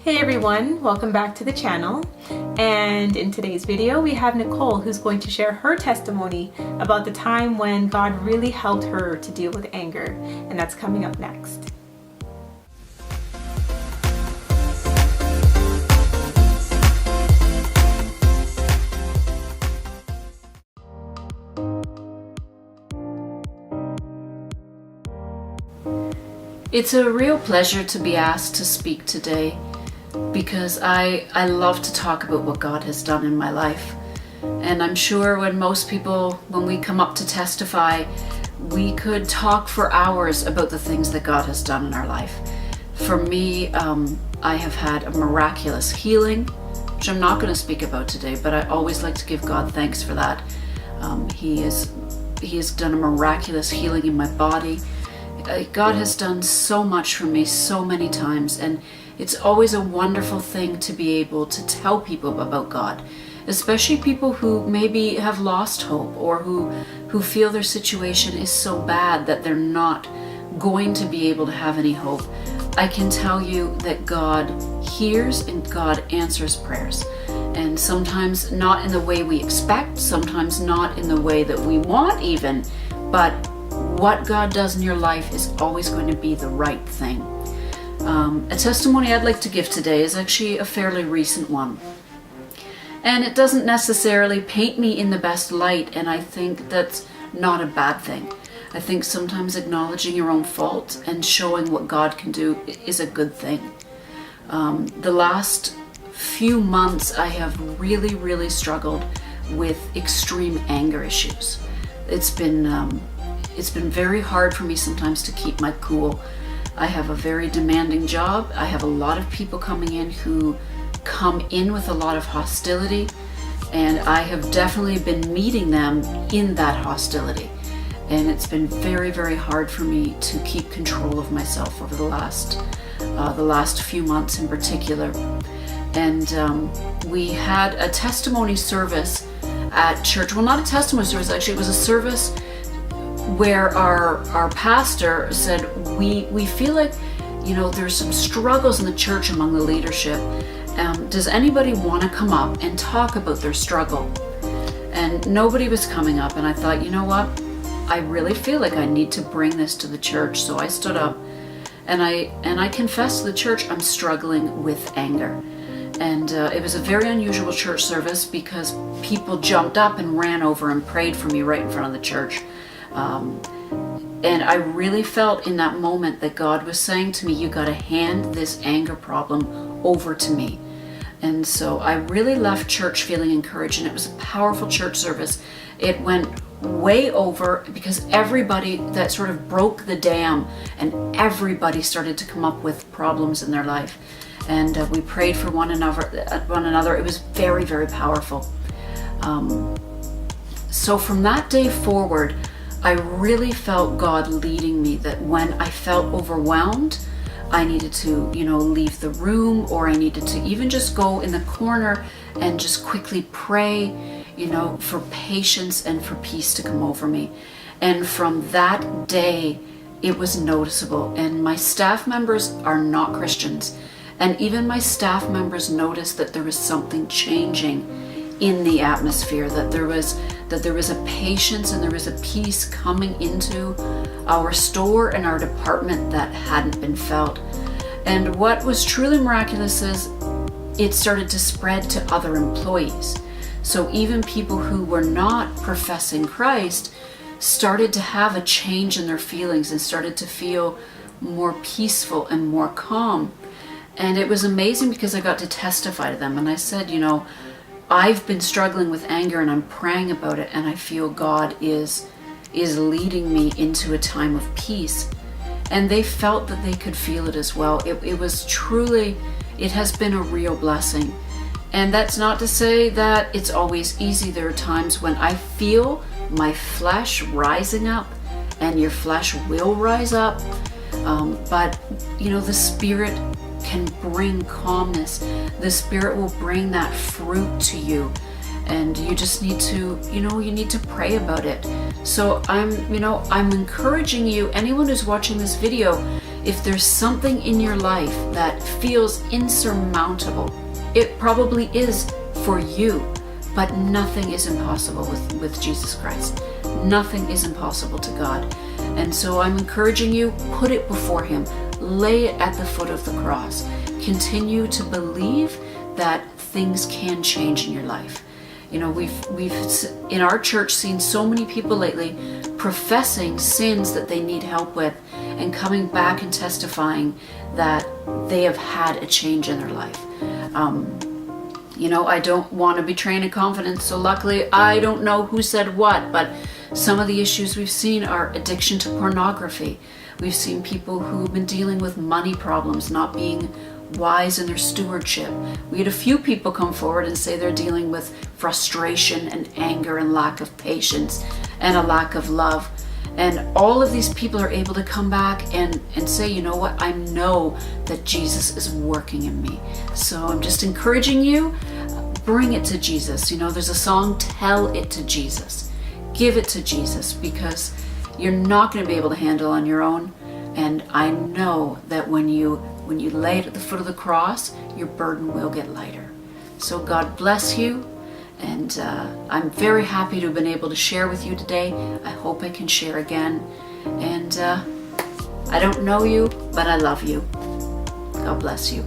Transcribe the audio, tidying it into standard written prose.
Hey everyone, welcome back to the channel. And in today's video we have Nicole, who's going to share her testimony about the time when God really helped her to deal with anger, and that's coming up next. It's a real pleasure to be asked to speak today because I love to talk about what God has done in my life. And I'm sure when we come up to testify, we could talk for hours about the things that God has done in our life. For me, I have had a miraculous healing, which I'm not going to speak about today, but I always like to give God thanks for that. He has done a miraculous healing in my body. God has done so much for me so many times, and it's always a wonderful thing to be able to tell people about God, especially people who maybe have lost hope or who feel their situation is so bad that they're not going to be able to have any hope. I can tell you that God hears and God answers prayers, and sometimes not in the way we expect, sometimes not in the way that we want even, but what God does in your life is always going to be the right thing. A testimony I'd like to give today is actually a fairly recent one. And it doesn't necessarily paint me in the best light, and I think that's not a bad thing. I think sometimes acknowledging your own fault and showing what God can do is a good thing. The last few months I have really struggled with extreme anger issues. It's been very hard for me sometimes to keep my cool. I have a very demanding job. I have a lot of people coming in who come in with a lot of hostility, and I have definitely been meeting them in that hostility. And it's been very hard for me to keep control of myself over the last few months in particular. And we had a testimony service at church. Well, not a testimony service, actually. It was a service where our pastor said, we feel like, there's some struggles in the church among the leadership. Does anybody want to come up and talk about their struggle? And nobody was coming up, and I thought, you know what? I really feel like I need to bring this to the church. So I stood up and I confessed to the church I'm struggling with anger. And it was a very unusual church service because people jumped up and ran over and prayed for me right in front of the church. And I really felt in that moment that God was saying to me, you got to hand this anger problem over to me. And so I really left church feeling encouraged, and it was a powerful church service. It went way over because everybody that sort of broke the dam, and everybody started to come up with problems in their life. And we prayed for one another. It was very powerful. So from that day forward, I really felt God leading me, that when I felt overwhelmed, I needed to, leave the room, or I needed to even just go in the corner and just quickly pray, for patience and for peace to come over me. And from that day, it was noticeable. And my staff members are not Christians. And even my staff members noticed that there was something changing in the atmosphere, that there was a patience and there was a peace coming into our store and our department that hadn't been felt. And what was truly miraculous is it started to spread to other employees. So even people who were not professing Christ started to have a change in their feelings and started to feel more peaceful and more calm. And it was amazing because I got to testify to them, and I said, I've been struggling with anger and I'm praying about it, and I feel God is leading me into a time of peace. And they felt that they could feel it as well. It has been a real blessing. And that's not to say that it's always easy. There are times when I feel my flesh rising up, and your flesh will rise up. But the Spirit can bring calmness. The Spirit will bring that fruit to you, and you just need to, you need to pray about it. So I'm encouraging you, anyone who's watching this video, if there's something in your life that feels insurmountable, it probably is for you, but nothing is impossible with Jesus Christ. Nothing is impossible to God. And so I'm encouraging you, put it before Him. Lay it at the foot of the cross. Continue to believe that things can change in your life. You know, we've in our church seen so many people lately professing sins that they need help with and coming back and testifying that they have had a change in their life. You know, I don't want to betray any confidence, so luckily I don't know who said what, but some of the issues we've seen are addiction to pornography. We've seen people who've been dealing with money problems, not being wise in their stewardship. We had a few people come forward and say they're dealing with frustration and anger and lack of patience and a lack of love. And all of these people are able to come back and say, you know what, I know that Jesus is working in me. So I'm just encouraging you, bring it to Jesus. You know, there's a song, Tell It to Jesus. Give it to Jesus, because you're not going to be able to handle on your own. And I know that when you lay it at the foot of the cross, your burden will get lighter. So God bless you. And I'm very happy to have been able to share with you today. I hope I can share again. And I don't know you, but I love you. God bless you.